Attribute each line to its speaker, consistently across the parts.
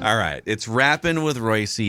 Speaker 1: All right. It's Rapping with Royce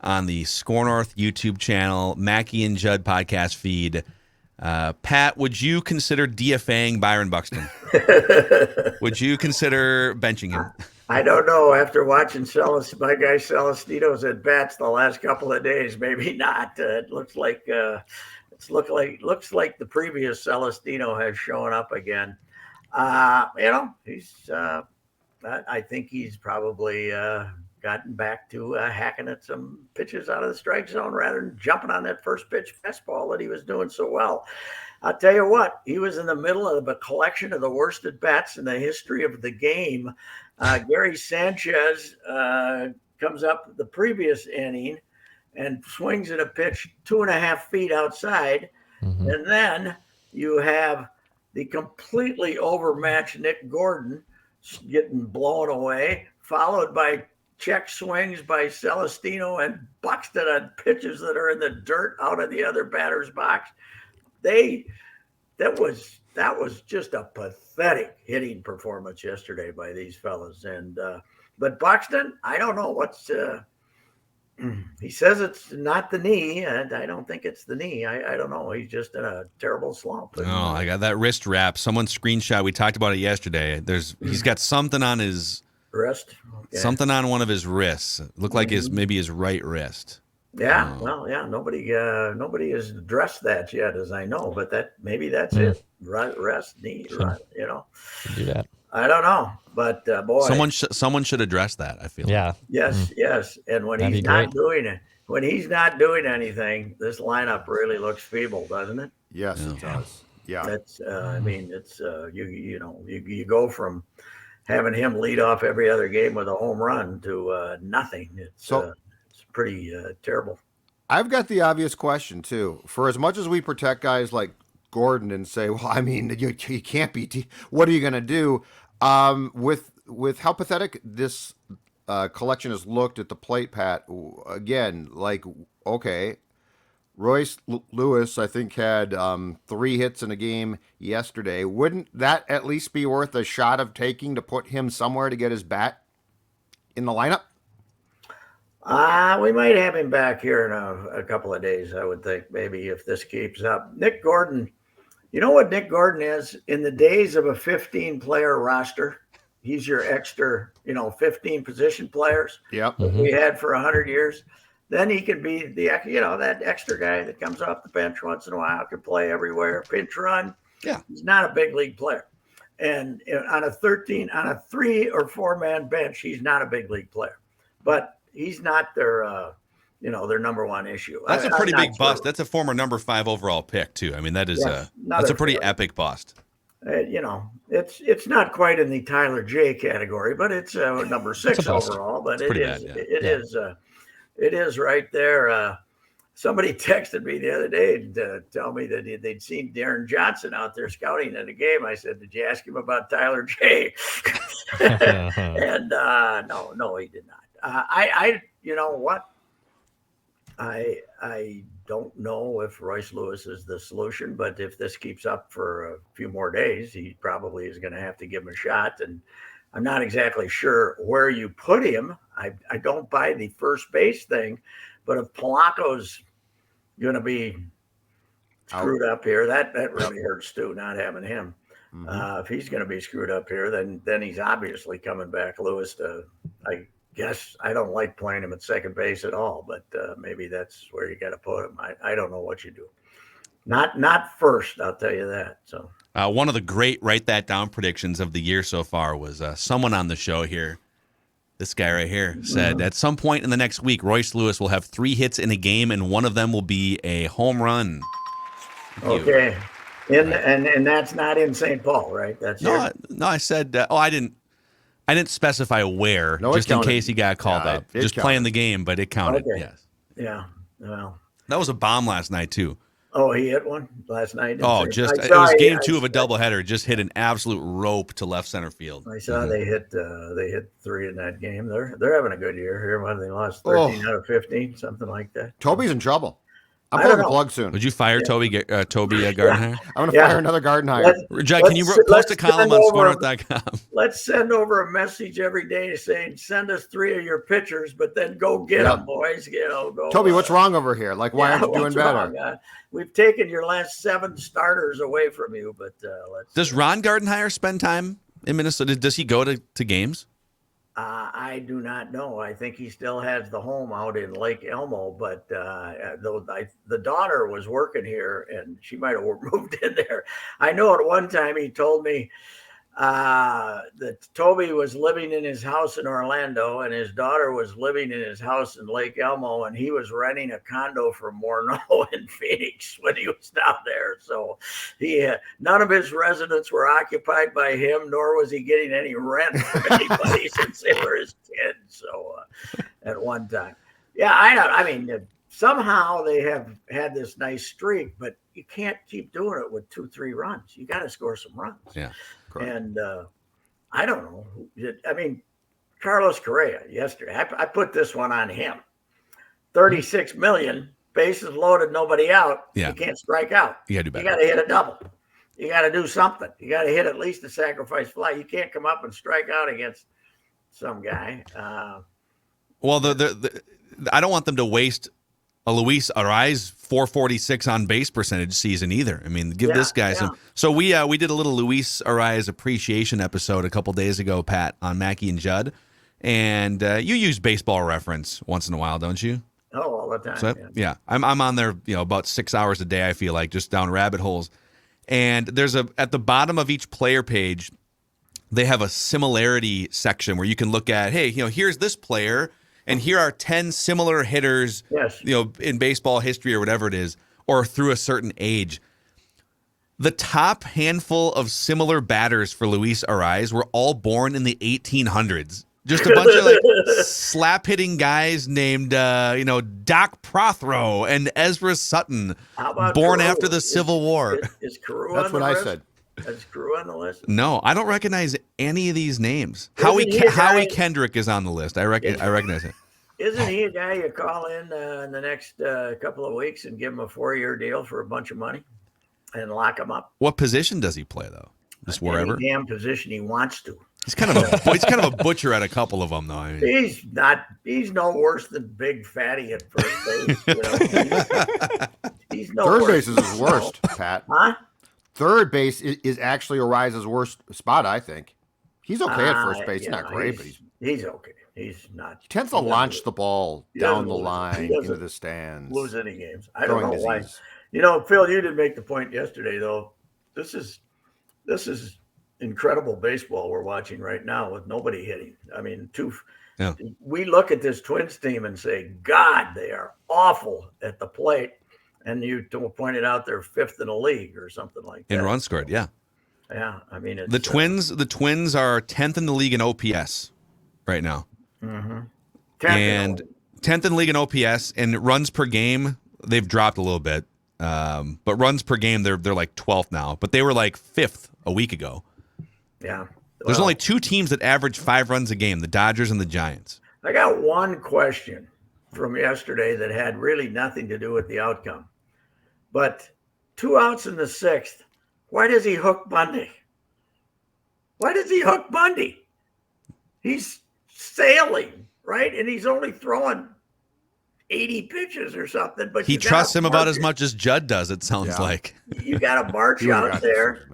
Speaker 1: on the Score North YouTube channel, Mackie and Judd podcast feed. Pat, would you consider DFAing Byron Buxton? Would you consider benching him?
Speaker 2: I don't know. After watching my guy Celestino's at bats the last couple of days, maybe not. It looks like the previous Celestino has shown up again. He's. I think he's probably gotten back to hacking at some pitches out of the strike zone rather than jumping on that first pitch fastball that he was doing so well. I'll tell you what, he was in the middle of a collection of the worst at bats in the history of the game. Gary Sanchez comes up the previous inning and swings at a pitch 2.5 feet outside. Mm-hmm. And then you have the completely overmatched Nick Gordon getting blown away, followed by check swings by Celestino and Buxton on pitches that are in the dirt out of the other batter's box. That was just a pathetic hitting performance yesterday by these fellas. And but Buxton, I don't know what's. He says it's not the knee, and I don't think it's the knee. I don't know. He's just in a terrible slump.
Speaker 1: Oh, I got that wrist wrap. Someone screenshot. We talked about it yesterday. He's got something on his
Speaker 2: wrist.
Speaker 1: Okay. Something on one of his wrists. It looked like maybe his right wrist.
Speaker 2: Yeah. Well, yeah. Nobody has addressed that yet, as I know. But maybe that's it. Wrist, knee. Right,
Speaker 3: Do that.
Speaker 2: I don't know, but boy,
Speaker 1: someone should address that. I feel.
Speaker 3: Yeah.
Speaker 2: Yes. And when he's not doing anything, this lineup really looks feeble, doesn't it?
Speaker 4: Yes, it does. Yeah.
Speaker 2: That's. I mean, it's you go from having him lead off every other game with a home run to nothing. It's pretty terrible.
Speaker 4: I've got the obvious question too. For as much as we protect guys like Gordon and say, well, I mean, you can't be. What are you going to do? With how pathetic this collection has looked at the plate, Pat, again, like, okay, Royce Lewis, I think, had 3 hits in a game yesterday. Wouldn't that at least be worth a shot of taking to put him somewhere to get his bat in the lineup?
Speaker 2: We might have him back here in a couple of days, I would think, maybe if this keeps up. Nick Gordon, you know what Nick Gordon is? In the days of a 15-player roster, he's your extra, 15 position players.
Speaker 4: Yep.
Speaker 2: We had for 100 years. Then he could be that extra guy that comes off the bench once in a while, can play everywhere, pinch run.
Speaker 1: Yeah.
Speaker 2: He's not a big league player. And on a 3 or 4 man bench, he's not a big league player. But he's not their number one issue.
Speaker 1: That's a pretty big bust. That's a former number 5 overall pick too. I mean, that's a pretty epic bust.
Speaker 2: It's not quite in the Tyler J category, but it's number 6 overall. But it is right there. Somebody texted me the other day to tell me that they'd seen Darren Johnson out there scouting in a game. I said, "Did you ask him about Tyler J?" And no, he did not. You know what? I don't know if Royce Lewis is the solution, but if this keeps up for a few more days, he probably is going to have to give him a shot. And I'm not exactly sure where you put him. I don't buy the first base thing, but if Polanco's going to be screwed up here, that really hurts too, not having him. Mm-hmm. If he's going to be screwed up here, then he's obviously coming back. Lewis, I guess I don't like playing him at second base at all, but maybe that's where you got to put him. I don't know what you do. Not first, I'll tell you that. So
Speaker 1: one of the great write that down predictions of the year so far was someone on the show here. This guy right here said at some point in the next week, Royce Lewis will have 3 hits in a game, and one of them will be a home run.
Speaker 2: Okay, and that's not in St. Paul, right? That's
Speaker 1: no. I said. I didn't specify where, just in case he got called up. Just playing the game, but it counted. Okay. Yes.
Speaker 2: Yeah. Well,
Speaker 1: that was a bomb last night too.
Speaker 2: Oh, he hit one last night.
Speaker 1: Oh, it was game 2 of a doubleheader. Just hit an absolute rope to left center field.
Speaker 2: I saw they hit 3 in that game. They're having a good year here. When they lost 13 out of 15, something like that.
Speaker 4: Toby's in trouble. I'm
Speaker 2: I
Speaker 4: pulling
Speaker 2: don't
Speaker 4: the
Speaker 2: know.
Speaker 4: plug soon.
Speaker 1: Would you fire Toby Gardenhire?
Speaker 4: I'm going to fire another Gardenhire.
Speaker 1: Judd, can you post a column on scorenorth.com?
Speaker 2: Let's send over a message every day saying, send us 3 of your pitchers, but let's go get them, boys. Go.
Speaker 4: Toby, what's wrong over here? Like, why aren't you doing better?
Speaker 2: We've taken your last 7 starters away from you, but let's.
Speaker 1: Does Ron Gardenhire spend time in Minnesota? Does he go to games?
Speaker 2: I do not know. I think he still has the home out in Lake Elmo, but the daughter was working here, and she might have moved in there. I know at one time he told me that Toby was living in his house in Orlando, and his daughter was living in his house in Lake Elmo, and he was renting a condo for Morneau in Phoenix when he was down there. So none of his residents were occupied by him, nor was he getting any rent from anybody since they were his kids. So at one time, I mean, somehow they have had this nice streak, but you can't keep doing it with 2-3 runs. You got to score some runs.
Speaker 1: Yeah.
Speaker 4: Correct.
Speaker 2: And I don't know. I mean, Carlos Correa yesterday, I put this one on him. 36 million, bases loaded, nobody out.
Speaker 1: Yeah.
Speaker 2: You can't strike out.
Speaker 1: You got to do better.
Speaker 2: You got to hit a double. You got to do something. You got to hit at least a sacrifice fly. You can't come up and strike out against some guy.
Speaker 1: Well, I don't want them to waste a Luis Arraez 446 on base percentage season either. I mean, give this guy some. So we did a little Luis Arraez appreciation episode a couple days ago, Pat, on Mackey and Judd, and you use Baseball Reference once in a while, don't you?
Speaker 2: Oh, all the time.
Speaker 1: So, yeah, I'm on there, about 6 hours a day. I feel like just down rabbit holes, and there's at the bottom of each player page, they have a similarity section where you can look at, hey, here's this player. And here are 10 similar hitters, in baseball history or whatever it is, or through a certain age. The top handful of similar batters for Luis Arraez were all born in the 1800s. Just a bunch of slap hitting guys named, Doc Prothero and Ezra Sutton, born
Speaker 2: Carew?
Speaker 1: after the Civil War.
Speaker 2: Is Carew
Speaker 4: That's
Speaker 2: on
Speaker 4: what
Speaker 2: the
Speaker 4: I
Speaker 2: list?
Speaker 4: said.
Speaker 2: Is Carew on the list?
Speaker 1: No, I don't recognize any of these names.
Speaker 2: Isn't
Speaker 1: Howie Kendrick is on the list. I recognize him.
Speaker 2: Isn't he a guy you call in the next couple of weeks and give him a 4-year deal for a bunch of money and lock him up?
Speaker 1: What position does he play though? Just wherever.
Speaker 2: Any damn position he wants to.
Speaker 1: He's kind of a butcher at a couple of them though. I mean.
Speaker 2: He's no worse than Big Fatty at first base. He's no
Speaker 4: Third
Speaker 2: worse.
Speaker 4: base is his worst, Pat.
Speaker 2: Huh?
Speaker 4: Third base is actually Ariza's worst spot, I think. He's okay at first base. He's not great, but
Speaker 2: he's okay. He's not.
Speaker 4: He tends to launch the ball down the line into the stands.
Speaker 2: Lose any games. I don't know why.
Speaker 4: Disease.
Speaker 2: Phil, you did make the point yesterday, though. This is incredible baseball we're watching right now with nobody hitting. I mean, we look at this Twins team and say, God, they are awful at the plate. And you pointed out they're 5th in the league or something like that.
Speaker 1: In runs scored, yeah.
Speaker 2: Yeah, I mean, it's,
Speaker 1: the Twins are 10th in the league in OPS right now.
Speaker 2: Mm-hmm.
Speaker 1: 10th in the league in OPS, and runs per game, they've dropped a little bit. But runs per game, they're like 12th now. But they were like 5th a week ago.
Speaker 2: Yeah.
Speaker 1: There's only 2 teams that average 5 runs a game, the Dodgers and the Giants.
Speaker 2: I got one question from yesterday that had really nothing to do with the outcome. But 2 outs in the 6th, why does he hook Bundy? He's sailing, right? And he's only throwing 80 pitches or something. But
Speaker 1: he trusts him about as much as Judd does, it sounds like.
Speaker 2: You got to march out there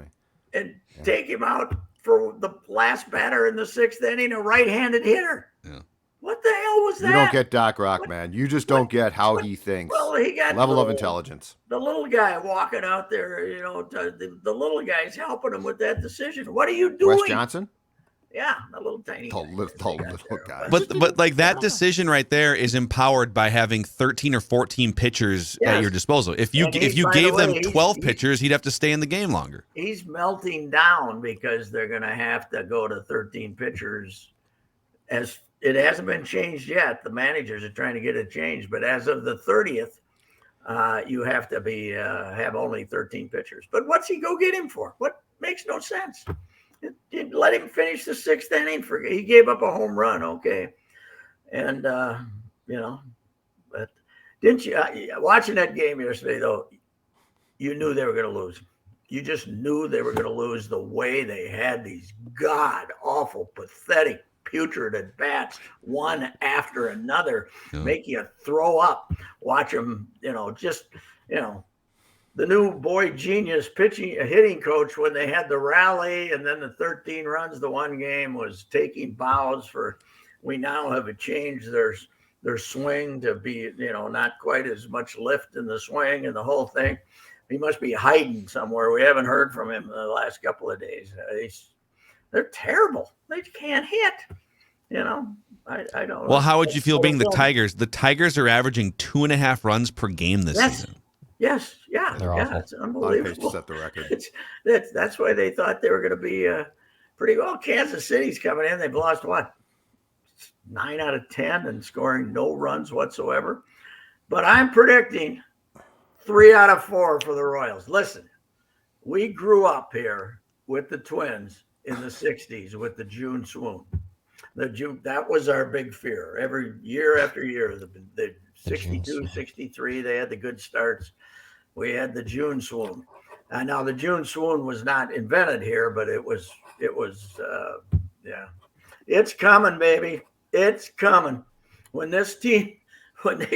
Speaker 2: and take him out for the last batter in the 6th inning, a right-handed hitter.
Speaker 1: Yeah.
Speaker 2: What the hell was that?
Speaker 4: You don't get Doc Rock, man. You just don't get how he thinks.
Speaker 2: Well, he got
Speaker 4: level of intelligence.
Speaker 2: The little guy walking out there, the little guy's helping him with that decision. What are you doing?
Speaker 4: Wes Johnson?
Speaker 2: Yeah, the little tiny
Speaker 4: little guy.
Speaker 1: But like that decision right there is empowered by having 13 or 14 pitchers at your disposal. If you gave them 12 pitchers, he'd have to stay in the game longer.
Speaker 2: He's melting down because they're going to have to go to 13 pitchers. As it hasn't been changed yet, the managers are trying to get it changed. But as of the 30th, you have to have only 13 pitchers. But what's he go get him for? What makes no sense? Let him finish the 6th inning. He gave up a home run, okay, and but Didn't you? Watching that game yesterday, though, you knew they were going to lose. You just knew they were going to lose the way they had these god-awful, pathetic, putrid at bats, one after another, make you throw up. Watch them, the new boy genius hitting coach, when they had the rally and then the 13 runs, the one game was taking bows for. We now have changed their swing to be, not quite as much lift in the swing and the whole thing. He must be hiding somewhere. We haven't heard from him in the last couple of days. They're terrible. They can't hit. I don't.
Speaker 1: Well, how would you feel being the Tigers? The Tigers are averaging 2.5 runs per game this season.
Speaker 2: Yes, yeah,
Speaker 3: They're awful.
Speaker 2: It's unbelievable.
Speaker 4: On pace to set the record.
Speaker 2: That's why they thought they were going to be pretty well. Kansas City's coming in. They've lost 9 out of 10 and scoring no runs whatsoever. But I'm predicting 3 out of 4 for the Royals. Listen, we grew up here with the Twins in the 60s with the June swoon. That was our big fear. Every year after year, the 62, 63, they had the good starts. We had the June swoon. Now the June swoon was not invented here, but it was it's coming, baby. It's coming. When they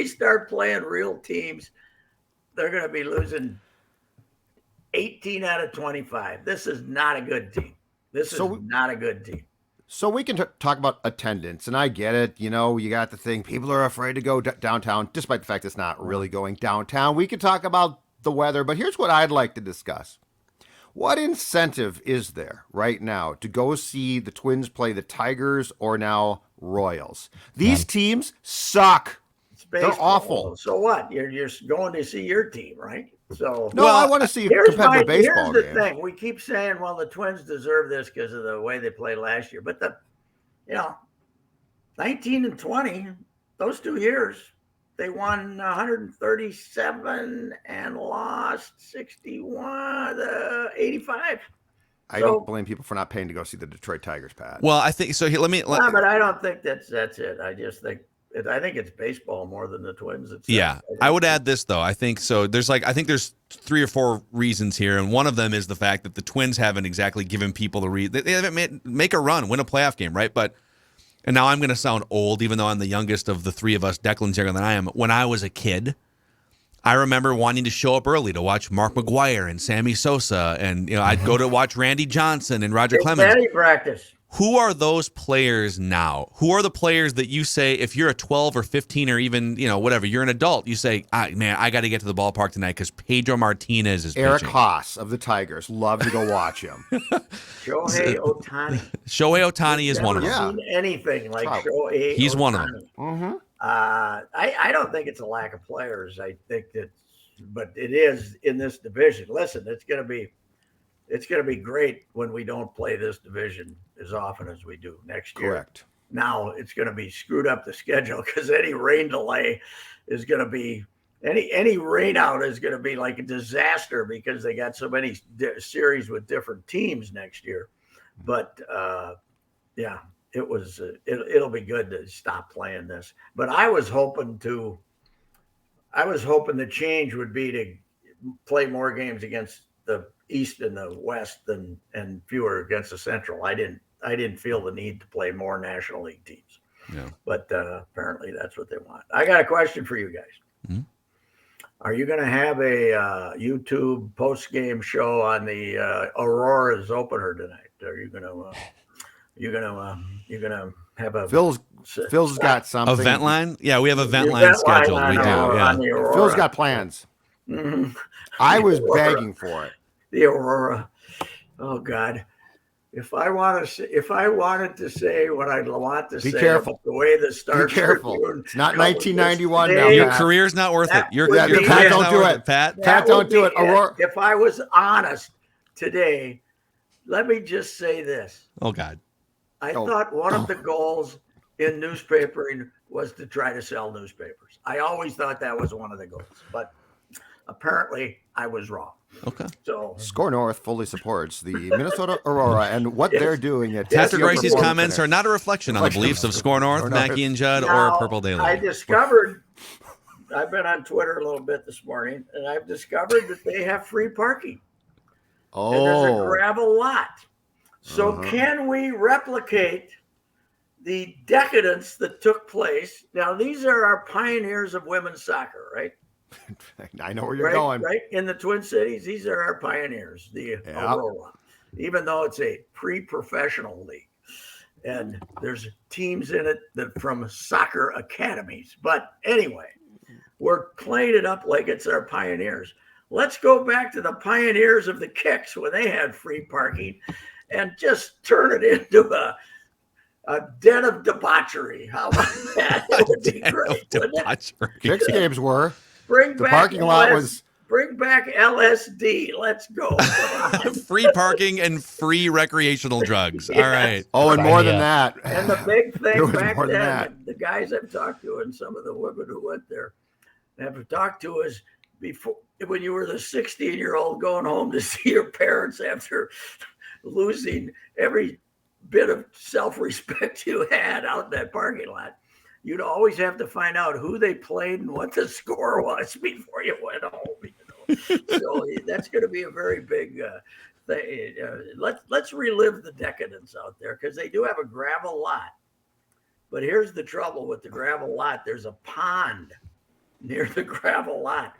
Speaker 2: start playing real teams, they're going to be losing 18 out of 25. This is not a good team. Not a good team.
Speaker 4: So we can talk about attendance, and I get it. You got the thing. People are afraid to go downtown, despite the fact it's not really going downtown. We can talk about the weather, but here's what I'd like to discuss. What incentive is there right now to go see the Twins play the Tigers or now Royals? These teams suck. They're awful.
Speaker 2: So what? You're going to see your team, right? So
Speaker 4: I want to see a competitive baseball game.
Speaker 2: Here's the thing: we keep saying, "Well, the Twins deserve this because of the way they played last year." But 19 and 20, those 2 years, they won 137 and lost 61, 85.
Speaker 4: I don't blame people for not paying to go see the Detroit Tigers, Pat.
Speaker 1: Well, I think so.
Speaker 2: But I don't think that's it. I just think. I think it's baseball more than the Twins.
Speaker 1: I would add this though. I think so. I think there's 3 or 4 reasons here, and one of them is the fact that the Twins haven't exactly given people the reason. They haven't make a run, win a playoff game, right? And now I'm going to sound old, even though I'm the youngest of the 3 of us. Declan's younger than I am. When I was a kid, I remember wanting to show up early to watch Mark McGwire and Sammy Sosa, and I'd go to watch Randy Johnson and Roger Clemens.
Speaker 2: Batting practice.
Speaker 1: Who are those players now? Who are the players that you say, if you're a 12 or 15 or even, whatever, you're an adult, you say, man, I got to get to the ballpark tonight because Pedro Martinez is
Speaker 4: Eric
Speaker 1: pitching.
Speaker 4: Haas of the Tigers. Love to go watch him.
Speaker 2: Shohei Ohtani.
Speaker 1: Shohei Ohtani is one of them.
Speaker 2: Never seen anything like Shohei
Speaker 1: He's
Speaker 2: Ohtani.
Speaker 1: one of them.
Speaker 4: Mm-hmm.
Speaker 2: I don't think it's a lack of players. I think but it is in this division. Listen, it's going to be great when we don't play this division as often as we do next year.
Speaker 4: Correct.
Speaker 2: Now it's going to be screwed up the schedule because any rain delay is going to be any rain out is going to be like a disaster because they got so many series with different teams next year. But it'll be good to stop playing this. But I was hoping the change would be to play more games against the East and the West and fewer against the Central. I didn't feel the need to play more National League teams.
Speaker 1: Yeah.
Speaker 2: But apparently that's what they want. I got a question for you guys.
Speaker 1: Mm-hmm.
Speaker 2: Are you going to have a YouTube post-game show on the Aurora's opener tonight? Are you going to have a
Speaker 4: Phil's got something.
Speaker 1: Event line? Yeah, we have event line scheduled. We do. Yeah.
Speaker 4: Phil's got plans.
Speaker 2: Mm-hmm.
Speaker 4: I was begging for it.
Speaker 2: The Aurora. Oh God. If I wanted to say what I'd want to say,
Speaker 4: careful.
Speaker 2: The way the Stars
Speaker 4: Be careful. It's not 1991 now.
Speaker 1: Your career's not worth it.
Speaker 4: Pat, don't do it.
Speaker 1: Pat,
Speaker 4: don't do it. Aurora.
Speaker 2: If I was honest today, let me just say this.
Speaker 1: Oh God.
Speaker 2: I thought one of the goals in newspapering was to try to sell newspapers. I always thought that was one of the goals, but apparently I was wrong.
Speaker 1: Okay.
Speaker 2: So
Speaker 4: Score North fully supports the Minnesota Aurora and what they're doing at
Speaker 1: Patrick Ricey's comments are not a reflection on the beliefs of Score North, Mackey and Judd, or Purple Daily.
Speaker 2: I discovered I've been on Twitter a little bit this morning, and I've discovered that they have free parking. And there's a gravel lot. So can we replicate the decadence that took place? Now, these are our pioneers of women's soccer, right?
Speaker 4: I know where you're going.
Speaker 2: Right in the Twin Cities, these are our pioneers, the Aurora, even though it's a pre-professional league. And there's teams in it that from soccer academies. But anyway, we're playing it up like it's our pioneers. Let's go back to the pioneers of the Kicks when they had free parking and just turn it into a den of debauchery. How about that? That would be great.
Speaker 4: Kicks games were.
Speaker 2: Bring
Speaker 4: the
Speaker 2: back
Speaker 4: parking lot was.
Speaker 2: Bring back LSD. Let's go.
Speaker 1: Free parking and free recreational drugs.
Speaker 2: Yes.
Speaker 1: All right.
Speaker 4: Oh, and more than that.
Speaker 2: And the big thing back
Speaker 4: more than
Speaker 2: then,
Speaker 4: that.
Speaker 2: the guys I've talked to and some of the women who went there have talked to us before, when you were the 16-year-old going home to see your parents after losing every bit of self-respect you had out in that parking lot. You'd always have to find out who they played and what the score was before you went home. So that's going to be a very big thing. Let's relive the decadence out there because they do have a gravel lot. But here's the trouble with the gravel lot. There's a pond near the gravel lot.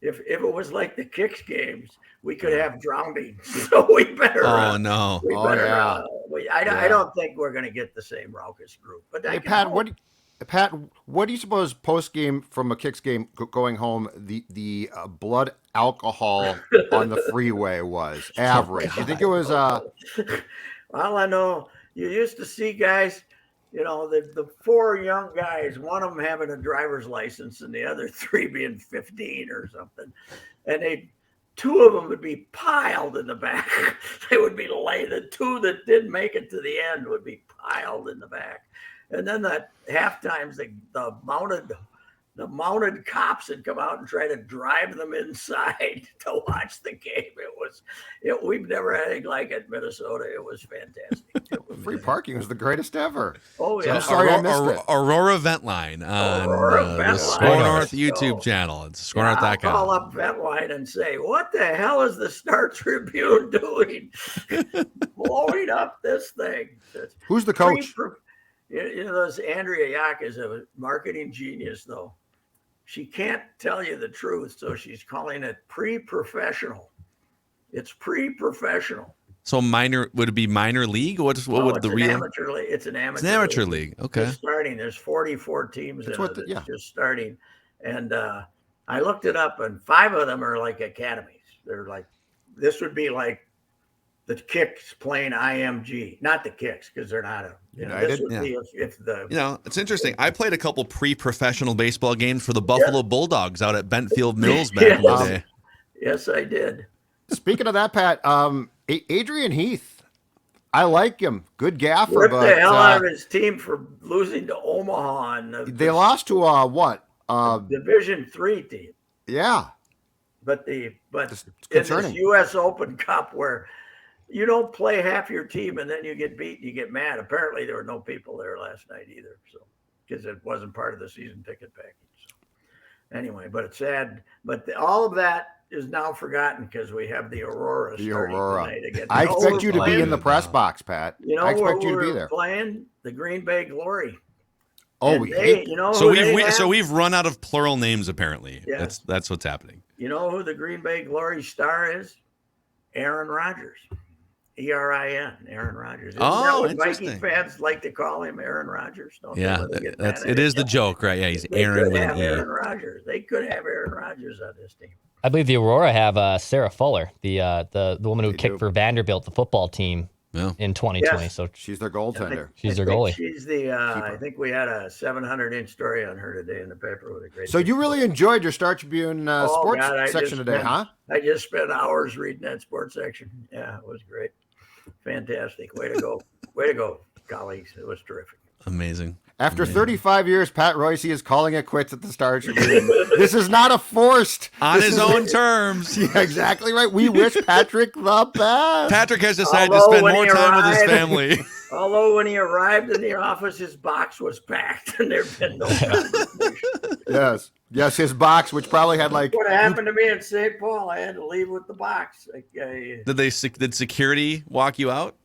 Speaker 2: If it was like the Kicks games, we could have drowning. So we better.
Speaker 1: Oh no!
Speaker 2: I don't think we're going to get the same raucous group. But
Speaker 4: hey, Pat, what do you suppose post game from a Kicks game going home the blood alcohol on the freeway was average? You think it was?
Speaker 2: Well, I know you used to see guys. You know, the four young guys, one of them having a driver's license and the other three being 15 or something. And two of them would be piled in the back. They would be laid. The two that didn't make it to the end would be piled in the back. And then the half times the mounted cops had come out and try to drive them inside to watch the game. We've never had anything like it in Minnesota. It was fantastic.
Speaker 4: Free parking was the greatest ever.
Speaker 2: Oh yeah.
Speaker 4: I'm sorry I missed it.
Speaker 1: Aurora Ventline on the Score North YouTube channel. It's scorenorth.com.
Speaker 2: I'll call up Ventline and say, what the hell is the Star Tribune doing? Blowing up this thing.
Speaker 4: Who's the coach?
Speaker 2: You know, Andrea Yack is a marketing genius, though. She can't tell you the truth, so she's calling it pre-professional. It's pre-professional.
Speaker 1: So would it be minor league? What would the real?
Speaker 2: Amateur league. It's an amateur.
Speaker 1: It's an amateur league. Okay.
Speaker 2: It's starting. There's 44 teams just starting, and I looked it up, and 5 of them are like academies. They're like, this would be like the Kicks playing IMG, not the Kicks because they're not
Speaker 4: United.
Speaker 2: This would be if the.
Speaker 1: You know, it's interesting. I played a couple pre-professional baseball games for the Buffalo Bulldogs out at Bentfield Mills back in the day.
Speaker 2: Yes, I did.
Speaker 4: Speaking of that, Pat, Adrian Heath, I like him. Good gaffer.
Speaker 2: Ripped the hell out of his team for losing to Omaha.
Speaker 4: They lost to what?
Speaker 2: Division III team.
Speaker 4: Yeah.
Speaker 2: But in this U.S. Open Cup where you don't play half your team and then you get beat, you get mad. Apparently there were no people there last night either, so because it wasn't part of the season ticket package. So anyway, but it's sad. But all of that is now forgotten because we have the Aurora.
Speaker 4: The Aurora.
Speaker 2: Again.
Speaker 4: I expect you to be in the press box, Pat.
Speaker 2: You know,
Speaker 4: I expect you to be there.
Speaker 2: Playing the Green Bay Glory.
Speaker 4: Oh,
Speaker 1: so we've run out of plural names apparently.
Speaker 2: Yes.
Speaker 1: That's what's happening.
Speaker 2: You know who the Green Bay Glory star is? Aaron Rodgers. ERIN, Aaron Rodgers. Isn't that what Viking fans like to call him, Aaron Rodgers?
Speaker 1: It is the joke, right? Yeah, he's Aaron with an E.
Speaker 2: Aaron Rodgers. They could have Aaron Rodgers on this team.
Speaker 3: I believe the Aurora have Sarah Fuller, the woman who kicked for Vanderbilt, the football team, in 2020.
Speaker 2: Yes.
Speaker 3: So
Speaker 4: she's their goaltender.
Speaker 3: She's their goalie.
Speaker 2: She's the. I think we had a 700-inch story on her today in the paper with a great.
Speaker 4: So you really enjoyed your Star Tribune sports section today, huh?
Speaker 2: I just spent hours reading that sports section. Yeah, it was great. Fantastic. Way to go. Way to go, colleagues. It was terrific.
Speaker 1: Amazing.
Speaker 4: After 35 years, Pat Royce is calling it quits at the Star Tribune. This is not a forced.
Speaker 1: On his own terms.
Speaker 4: Yeah, exactly right. We wish Patrick the best.
Speaker 1: Patrick has decided to spend more time with his family.
Speaker 2: Although when he arrived in the office, his box was packed and there had been no conversation.
Speaker 4: Yes. Yes, his box, which probably had like.
Speaker 2: What happened to me in St. Paul? I had to leave with the box.
Speaker 1: Did security walk you out?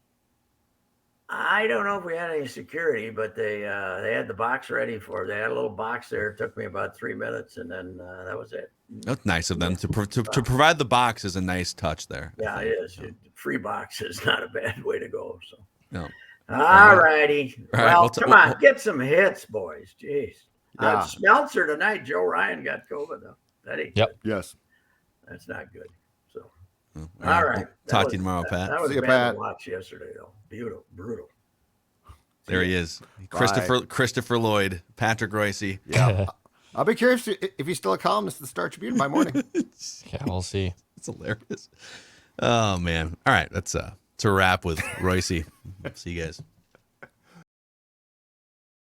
Speaker 2: I don't know if we had any security, but they had the box ready for it. They had a little box there. It took me about 3 minutes, and then that was it.
Speaker 1: That's nice of them to provide the box is a nice touch there.
Speaker 2: Yeah, it is. Free box is not a bad way to go. So.
Speaker 1: No.
Speaker 2: All righty.
Speaker 1: All right,
Speaker 2: well, come on, get some hits, boys. Jeez.
Speaker 4: Yeah.
Speaker 2: Smeltzer tonight. Joe Ryan got COVID though. That ain't good.
Speaker 4: Yes.
Speaker 2: That's not good. So.
Speaker 1: All
Speaker 2: All right.
Speaker 1: Talk to you tomorrow, Pat.
Speaker 2: That was
Speaker 4: See you,
Speaker 2: bad
Speaker 4: Pat.
Speaker 2: to watch yesterday, though. Brutal.
Speaker 1: There he is, Christopher Lloyd, Patrick Royce.
Speaker 4: Yeah. I'll be curious if he's still a columnist at the Star Tribune by morning.
Speaker 3: Yeah, we'll see.
Speaker 1: It's hilarious. Oh man. All right, that's a wrap with Royce. See you guys.